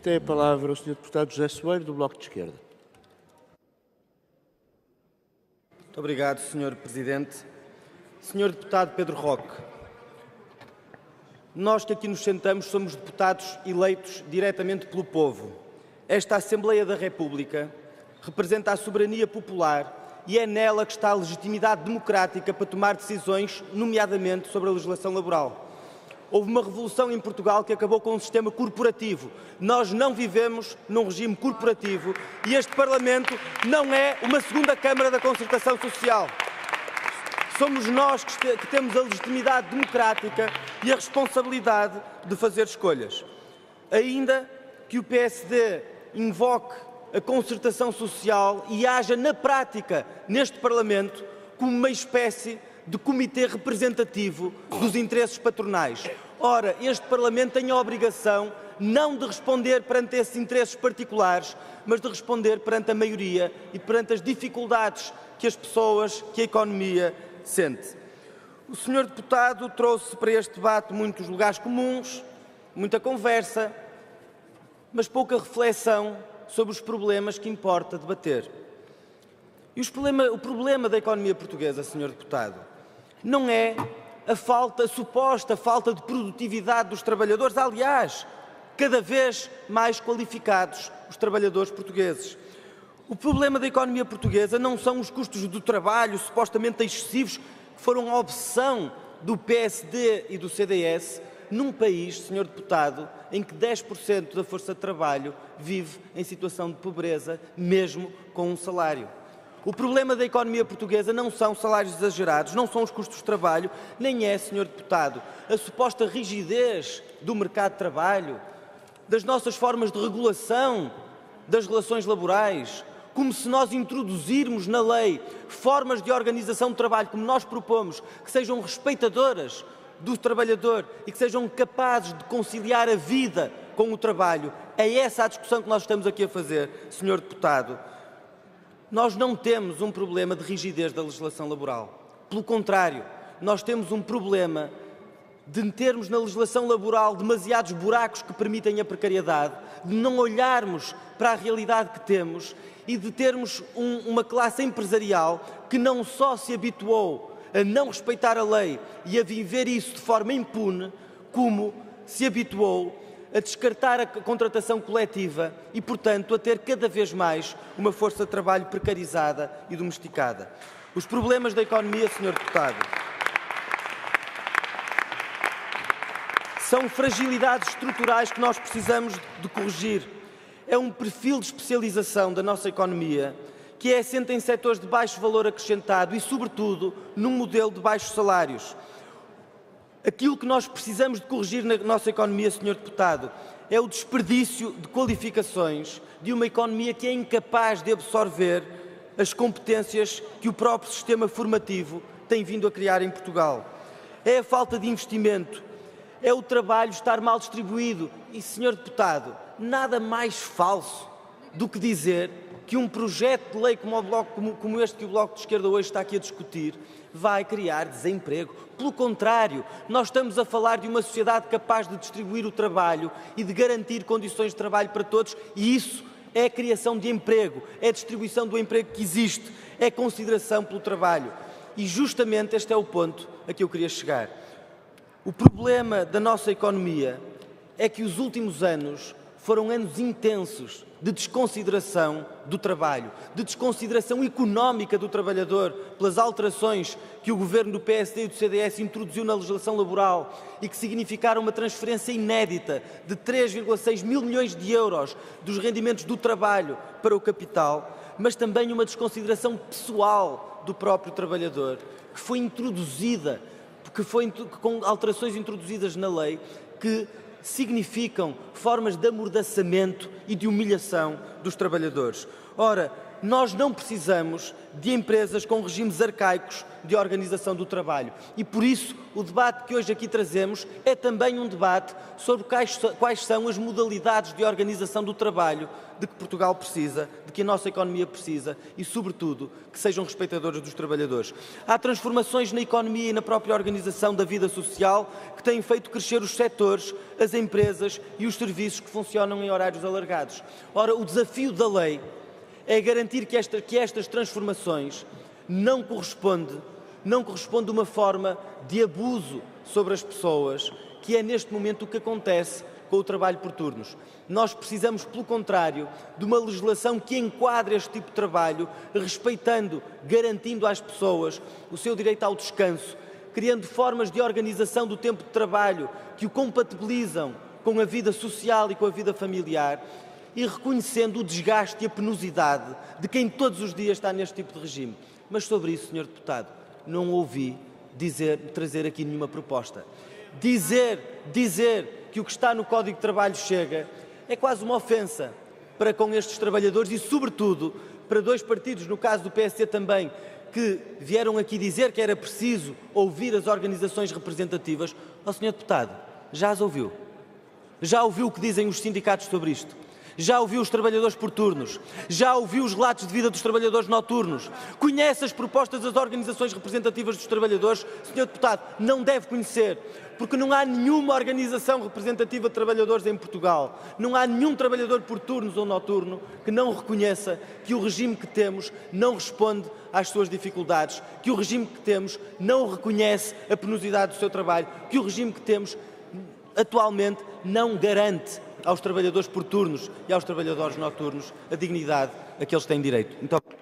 Tem a palavra o Sr. Deputado José Soeiro, do Bloco de Esquerda. Muito obrigado, Sr. Presidente. Sr. Deputado Pedro Roque, nós que aqui nos sentamos somos deputados eleitos diretamente pelo povo. Esta Assembleia da República representa a soberania popular e é nela que está a legitimidade democrática para tomar decisões, nomeadamente sobre a legislação laboral. Houve uma revolução em Portugal que acabou com um sistema corporativo. Nós não vivemos num regime corporativo e este Parlamento não é uma segunda Câmara da Concertação Social. Somos nós que temos a legitimidade democrática e a responsabilidade de fazer escolhas. Ainda que o PSD invoque a concertação social e haja na prática neste Parlamento como uma espécie de comitê representativo dos interesses patronais. Ora, este Parlamento tem a obrigação não de responder perante esses interesses particulares, mas de responder perante a maioria e perante as dificuldades que as pessoas, que a economia sente. O Sr. Deputado trouxe para este debate muitos lugares comuns, muita conversa, mas pouca reflexão sobre os problemas que importa debater. E o problema da economia portuguesa, Sr. Deputado, não é a suposta falta de produtividade dos trabalhadores, aliás, cada vez mais qualificados os trabalhadores portugueses. O problema da economia portuguesa não são os custos do trabalho supostamente excessivos que foram a obsessão do PSD e do CDS num país, Sr. Deputado, em que 10% da força de trabalho vive em situação de pobreza, mesmo com um salário. O problema da economia portuguesa não são salários exagerados, não são os custos de trabalho, nem é, Sr. Deputado, a suposta rigidez do mercado de trabalho, das nossas formas de regulação das relações laborais, como se nós introduzirmos na lei formas de organização do trabalho, como nós propomos, que sejam respeitadoras do trabalhador e que sejam capazes de conciliar a vida com o trabalho. É essa a discussão que nós estamos aqui a fazer, Sr. Deputado. Nós não temos um problema de rigidez da legislação laboral. Pelo contrário, nós temos um problema de termos na legislação laboral demasiados buracos que permitem a precariedade, de não olharmos para a realidade que temos e de termos uma classe empresarial que não só se habituou a não respeitar a lei e a viver isso de forma impune, como se habituou a descartar a contratação coletiva e, portanto, a ter cada vez mais uma força de trabalho precarizada e domesticada. Os problemas da economia, Sr. Deputado, são fragilidades estruturais que nós precisamos de corrigir. É um perfil de especialização da nossa economia que é assente em setores de baixo valor acrescentado e, sobretudo, num modelo de baixos salários. Aquilo que nós precisamos de corrigir na nossa economia, Sr. Deputado, é o desperdício de qualificações de uma economia que é incapaz de absorver as competências que o próprio sistema formativo tem vindo a criar em Portugal. É a falta de investimento, é o trabalho estar mal distribuído e, Sr. Deputado, nada mais falso do que dizer que um projeto de lei como este que o Bloco de Esquerda hoje está aqui a discutir vai criar desemprego. Pelo contrário, nós estamos a falar de uma sociedade capaz de distribuir o trabalho e de garantir condições de trabalho para todos, e isso é a criação de emprego, é a distribuição do emprego que existe, é a consideração pelo trabalho. E justamente este é o ponto a que eu queria chegar. O problema da nossa economia é que os últimos anos foram anos intensos de desconsideração do trabalho, de desconsideração económica do trabalhador pelas alterações que o governo do PSD e do CDS introduziu na legislação laboral e que significaram uma transferência inédita de 3,6 mil milhões de euros dos rendimentos do trabalho para o capital, mas também uma desconsideração pessoal do próprio trabalhador, que foi introduzida, com alterações introduzidas na lei, que significam formas de amordaçamento e de humilhação dos trabalhadores. Ora, Nós não precisamos de empresas com regimes arcaicos de organização do trabalho e, por isso, o debate que hoje aqui trazemos é também um debate sobre quais são as modalidades de organização do trabalho de que Portugal precisa, de que a nossa economia precisa e, sobretudo, que sejam respeitadoras dos trabalhadores. Há transformações na economia e na própria organização da vida social que têm feito crescer os setores, as empresas e os serviços que funcionam em horários alargados. Ora, o desafio da lei é garantir que estas transformações não corresponde uma forma de abuso sobre as pessoas, que é neste momento o que acontece com o trabalho por turnos. Nós precisamos, pelo contrário, de uma legislação que enquadre este tipo de trabalho, respeitando, garantindo às pessoas o seu direito ao descanso, criando formas de organização do tempo de trabalho que o compatibilizam com a vida social e com a vida familiar, e reconhecendo o desgaste e a penosidade de quem todos os dias está neste tipo de regime. Mas sobre isso, Sr. Deputado, não ouvi trazer aqui nenhuma proposta. Dizer que o que está no Código de Trabalho chega é quase uma ofensa para com estes trabalhadores e, sobretudo, para dois partidos, no caso do PSD também, que vieram aqui dizer que era preciso ouvir as organizações representativas. Ó, Sr. Deputado, já as ouviu? Já ouviu o que dizem os sindicatos sobre isto? Já ouviu os trabalhadores por turnos? Já ouviu os relatos de vida dos trabalhadores noturnos? Conhece as propostas das organizações representativas dos trabalhadores? Sr. Deputado, não deve conhecer, porque não há nenhuma organização representativa de trabalhadores em Portugal, não há nenhum trabalhador por turnos ou noturno que não reconheça que o regime que temos não responde às suas dificuldades, que o regime que temos não reconhece a penosidade do seu trabalho, que o regime que temos atualmente não garante aos trabalhadores por turnos e aos trabalhadores noturnos a dignidade a que eles têm direito. Muito obrigado.